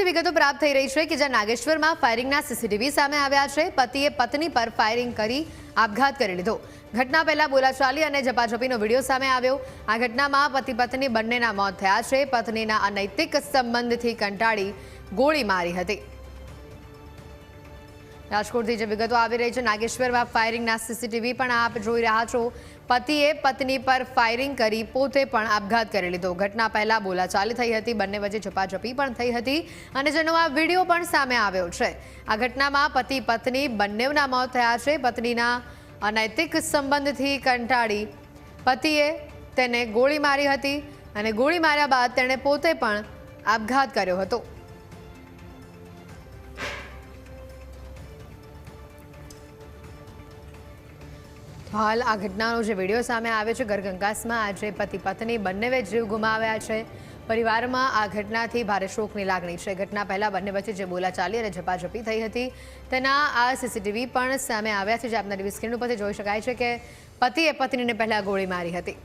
વિગતો પ્રાપ્ત થઈ રહી છે કે જ્યાં નાગેશ્વરમાં ફાયરિંગના સીસીટીવી સામે આવ્યા છે। પતિએ પત્ની પર ફાયરિંગ કરી આપઘાત કરી લીધો। ઘટના પહેલા બોલાચાલી અને ઝપાઝપીનો વિડીયો સામે આવ્યો। આ ઘટનામાં પતિ પત્ની બંનેના મોત થયા છે। પત્નીના અનૈતિક સંબંધથી કંટાળી ગોળી મારી હતી। રાજકોટથી જે વિગતો આવી રહી છે, નાગેશ્વરમાં ફાયરિંગના સીસીટીવી પણ આપ જોઈ રહ્યા છો। પતિએ પત્ની પર ફાયરિંગ કરી પોતે પણ આપઘાત કરી લીધો। ઘટના પહેલા બોલાચાલી થઈ હતી, બંને વચ્ચે ઝપાઝપી પણ થઈ હતી અને જેનો આ વિડીયો પણ સામે આવ્યો છે। આ ઘટનામાં પતિ પત્ની બંનેના મોત થયા છે। પત્નીના અનૈતિક સંબંધથી કંટાળી પતિએ તેને ગોળી મારી હતી અને ગોળી માર્યા બાદ તેણે પોતે પણ આપઘાત કર્યો હતો। હાલ આ ઘટનાનો જે વિડીયો સામે આવ્યો છે, ઘરકંકાસમાં આજે પતિ પત્ની બંને જીવ ગુમાવ્યા છે। પરિવારમાં આ ઘટનાથી ભારે શોકની લાગણી છે। ઘટના પહેલા બંને વચ્ચે જે બોલાચાલી અને ઝપાઝપી થઈ હતી તેના આ સીસીટીવી પણ સામે આવ્યા છે, જે આપના ટીવી સ્ક્રીન ઉપર જોઈ શકાય છે કે પતિએ પત્નીને પહેલા ગોળી મારી હતી।